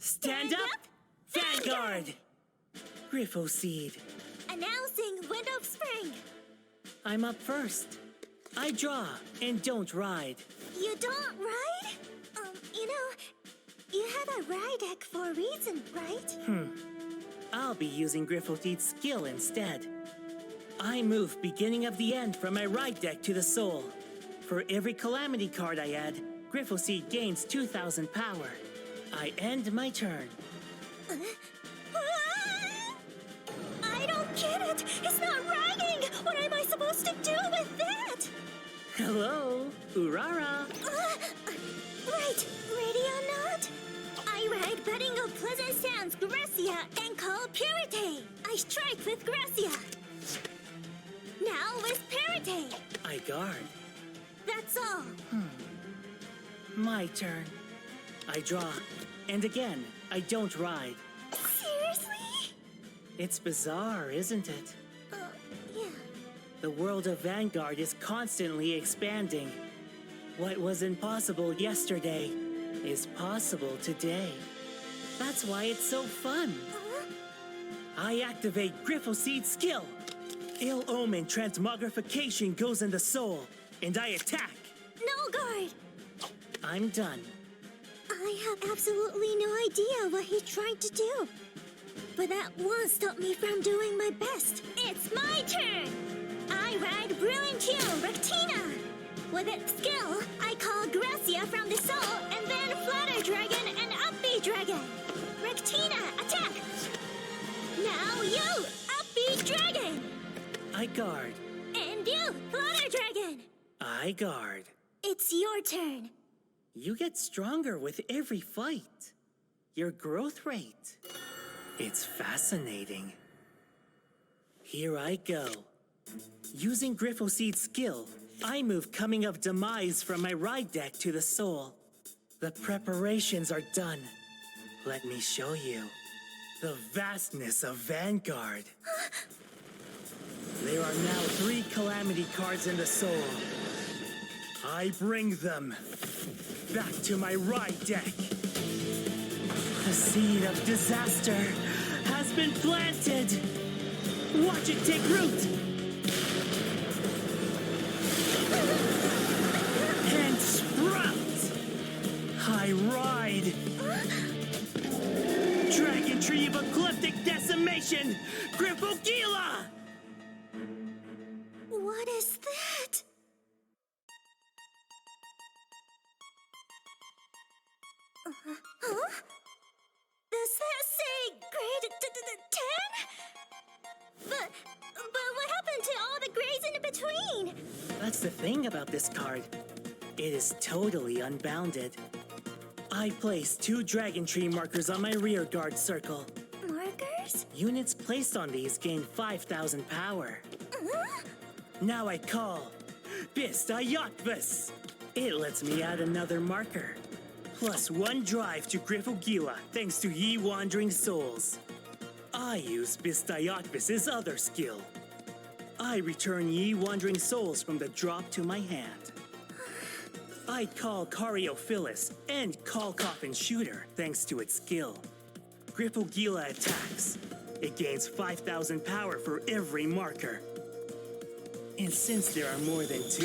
Stand up, Vanguard! Griffo Seed. Announcing Wind of Spring. I'm up first. I draw and don't ride. You don't ride? You have a ride deck for a reason, right? I'll be using Griffo Seed's skill instead. I move beginning of the end from my ride deck to the soul. For every calamity card I add, Griffo Seed gains 2,000 power. I end my turn. I don't get it! It's not riding! What am I supposed to do with that? Hello, Urara. Right, ready or not? I ride Budding of Pleasant Sands, Gracia, and call Purity. I strike with Gracia. Now with Purity. I guard. That's all. My turn. I draw. And again, I don't ride. Seriously? It's bizarre, isn't it? Yeah. The world of Vanguard is constantly expanding. What was impossible yesterday is possible today. That's why it's so fun. I activate Griffo Seed skill. Ill Omen transmogrification goes in the soul, and I attack. No guard. I'm done. I have absolutely no idea what he tried to do. But that won't stop me from doing my best. It's my turn! I ride Brilliant Rectina. With its skill, I call Gracia from the soul, and then Flutter Dragon and Upbeat Dragon. Rectina, attack! Now you, Upbeat Dragon! I guard. And you, Flutter Dragon! I guard. It's your turn. You get stronger with every fight. Your growth rate. It's fascinating. Here I go. Using Griffo Seed's skill, I move Coming of Demise from my ride deck to the soul. The preparations are done. Let me show you the vastness of Vanguard. There are now 3 calamity cards in the soul. I bring them back to my ride deck. The seed of disaster has been planted. Watch it take root. And sprout. I ride. Dragon Tree of Ecliptic Decimation, Griffogila! What is that? Huh? Does that say grade 10? But what happened to all the grades in between? That's the thing about this card. It is totally unbounded. I place 2 Dragon Tree markers on my rear guard circle. Markers? Units placed on these gain 5,000 power. Now I call Bistayakvis. It lets me add another marker. Plus 1 drive to Griffogila thanks to Ye Wandering Souls. I use Bistayakvis' other skill. I return Ye Wandering Souls from the drop to my hand. I call Cariophilus and call Coffin Shooter thanks to its skill. Griffogila attacks. It gains 5,000 power for every marker. And since there are more than 2,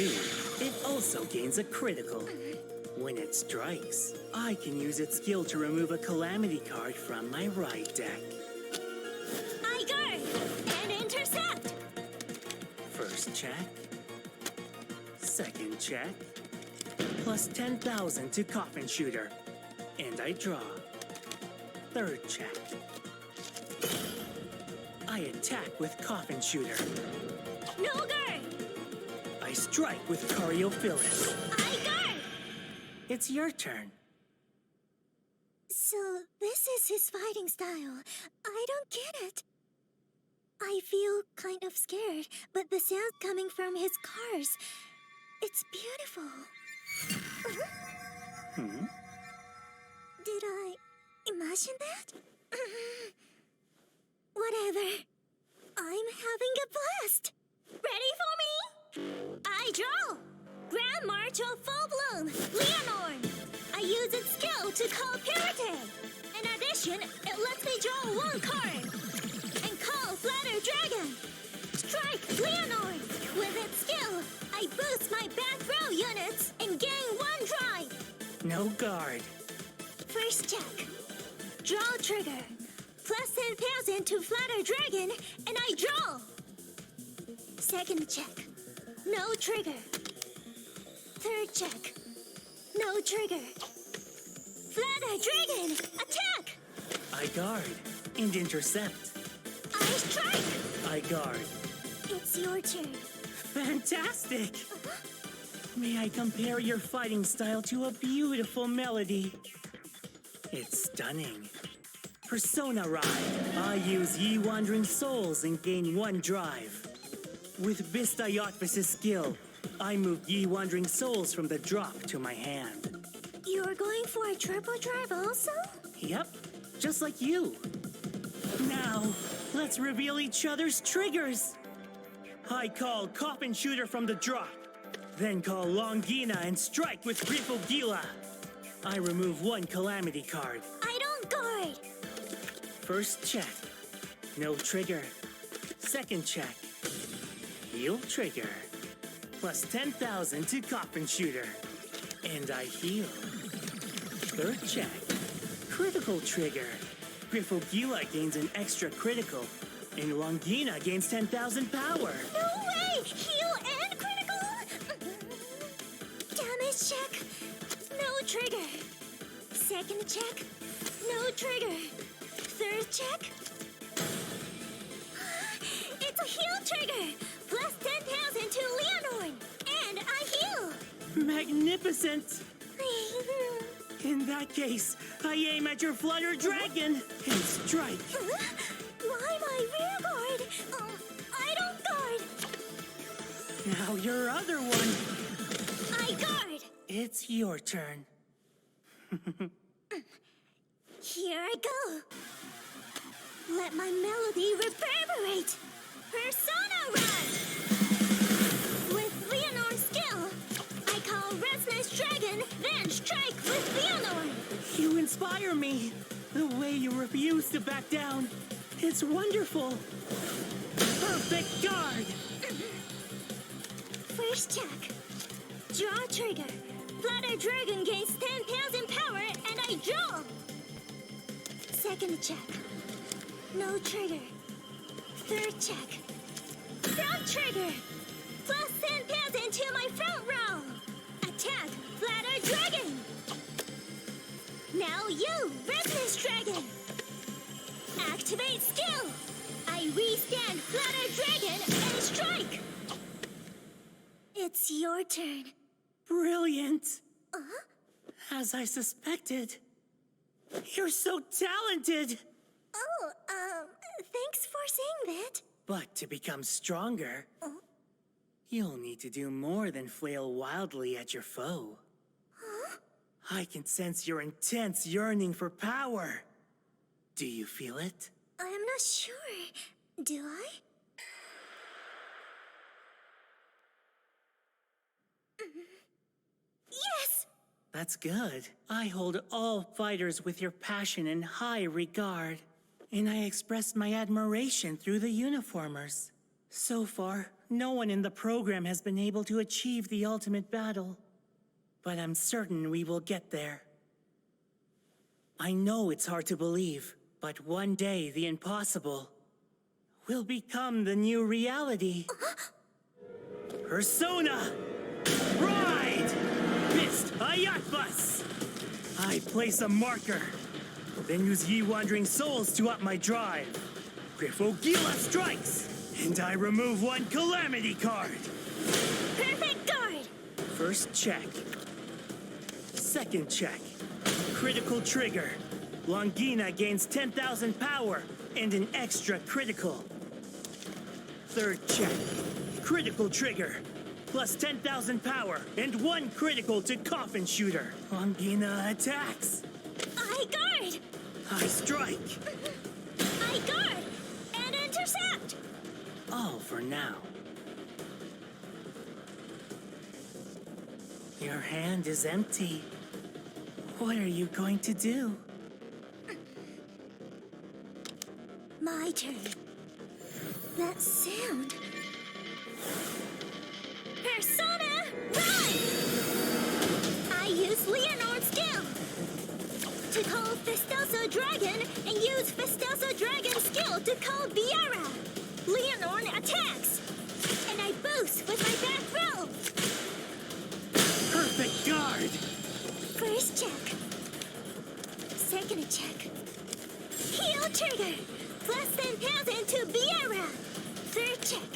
it also gains a critical. When it strikes, I can use its skill to remove a calamity card from my ride deck. I guard and intercept. First check. Second check. Plus 10,000 to Coffin Shooter. And I draw. Third check. I attack with Coffin Shooter. No guard. I strike with Cariophilus. I guard. It's your turn. So this is his fighting style. I don't get it. I feel kind of scared, but the sound coming from his cars, it's beautiful. Did I imagine that? Whatever. I'm having a blast. Ready for me? I draw. Grand March of Full Bloom, Leonor. I use its skill to call Purity. In addition action, it lets me draw one card and call Flatter Dragon. Strike Leonore. With its skill, I boost my back row units and gain one drive. No guard. First check. Draw trigger. Plus 10,000 to Flatter Dragon, and I draw. Second check. No trigger. Third check. No trigger. Flatter Dragon, attack! I guard and intercept. I strike! I guard. It's your turn. Fantastic! May I compare your fighting style to a beautiful melody? It's stunning. Persona Ride. I use Ye Wandering Souls and gain one drive. With Bistayotvis's skill, I move Ye Wandering Souls from the drop to my hand. You're going for a triple drive also? Yep, just like you. Now, let's reveal each other's triggers. I call Coffin Shooter from the drop. Then call Longina and strike with Grifo Gila. I remove one Calamity card. I don't guard. First check. No trigger. Second check. Heal trigger. Plus 10,000 to Coffin Shooter. And I heal. Third check. Critical trigger. Grifo Gila gains an extra critical. And Longina gains 10,000 power. No way! Heal and critical? Damage check. No trigger. Second check. No trigger. Third check. It's a heal trigger. Plus 10,000 to Leonore. And I heal. Magnificent! In that case, I aim at your Flutter Dragon and strike. Why my rear guard? I don't guard. Now your other one. I guard. It's your turn. Here I go. Let my melody reverberate. Persona Run. With Leonore's skill, I call Restless Dragon, then strike with Leonore. You inspire me. The way you refuse to back down. It's wonderful. Perfect guard. First check. Draw trigger. Flatter Dragon gains 10,000 power, and I draw. Second check. No trigger. Third check. Front trigger. Plus 10,000 to my front row. Attack, Flatter Dragon. Now you, Restless Dragon. Activate skill. I re-stand Flatter Dragon and strike. It's your turn. Brilliant. As I suspected. You're so talented. Oh, thanks for saying that. But to become stronger, you'll need to do more than flail wildly at your foe. I can sense your intense yearning for power. Do you feel it? I'm not sure. Do I? Yes! That's good. I hold all fighters with your passion in high regard. And I express my admiration through the uniformers. So far, no one in the program has been able to achieve the ultimate battle. But I'm certain we will get there. I know it's hard to believe, but one day the impossible will become the new reality. Persona! Ride! Bist Ayatbus! I place a marker. Then use Ye Wandering Souls to up my drive. Grifo Gila strikes! And I remove one Calamity card! Perfect guard! First check. Second check. Critical trigger. Longina gains 10,000 power and an extra critical. Third check. Critical trigger. Plus 10,000 power and one critical to Coffin Shooter. Longina attacks. I guard! I strike. I guard! And intercept! All for now. Your hand is empty. What are you going to do? My turn. That sound. Persona, run! I use Leonor's skill to call Festoso Dragon and use Festoso Dragon's skill to call Urara. Leonor attacks, and I boost with my back row. Perfect guard! First check. Second check. Heal trigger. Plus 10,000 to Urara. Third check.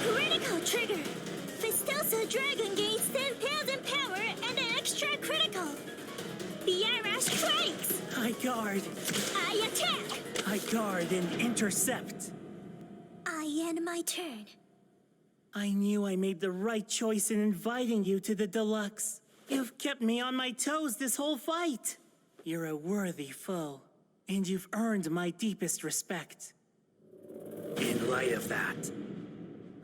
Critical trigger. Festoso Dragon gains 10,000 power and an extra critical. Urara strikes. I guard. I attack. I guard and intercept. I end my turn. I knew I made the right choice in inviting you to the Deluxe. You've kept me on my toes this whole fight. You're a worthy foe, and you've earned my deepest respect. In light of that,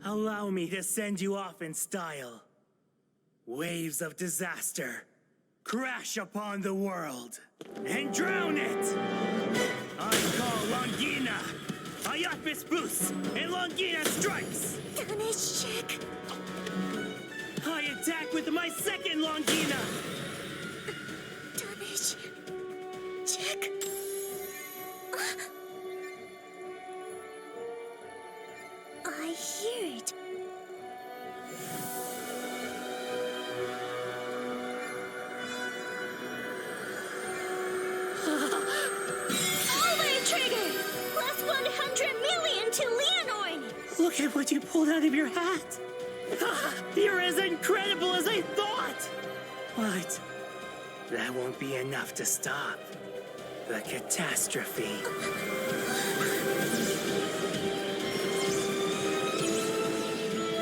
allow me to send you off in style. Waves of disaster crash upon the world and drown it. I call Longina, Ayatbis boosts, and Longina strikes. Damage check. I attack with my second Longina. Damage check. I hear it. Over trigger! Plus 100 million to Leonor! Look at what you pulled out of your hat. You're as incredible as I thought. But that won't be enough to stop the catastrophe.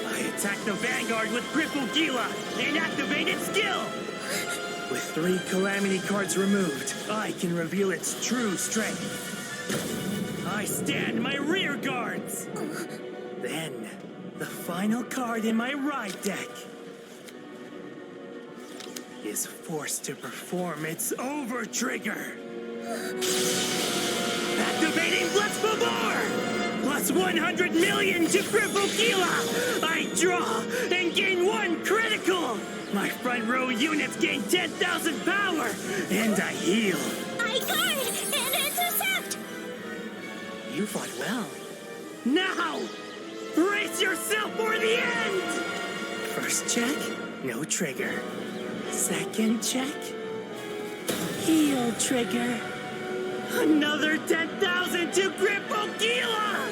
I attack the Vanguard with Griffle Gila and activate its skill. With 3 Calamity cards removed, I can reveal its true strength. I stand my rear guards. Then, the final card in my ride deck is forced to perform its over trigger. Activating Blitz Babor! Plus 100 million to Griffle Gila! I draw and gain 1 critical! My front row units gain 10,000 power, and I heal. I guard and intercept! You fought well. Now, brace yourself for the end! First check, no trigger. Second check, heal trigger. Another 10,000 to Griffle Gila!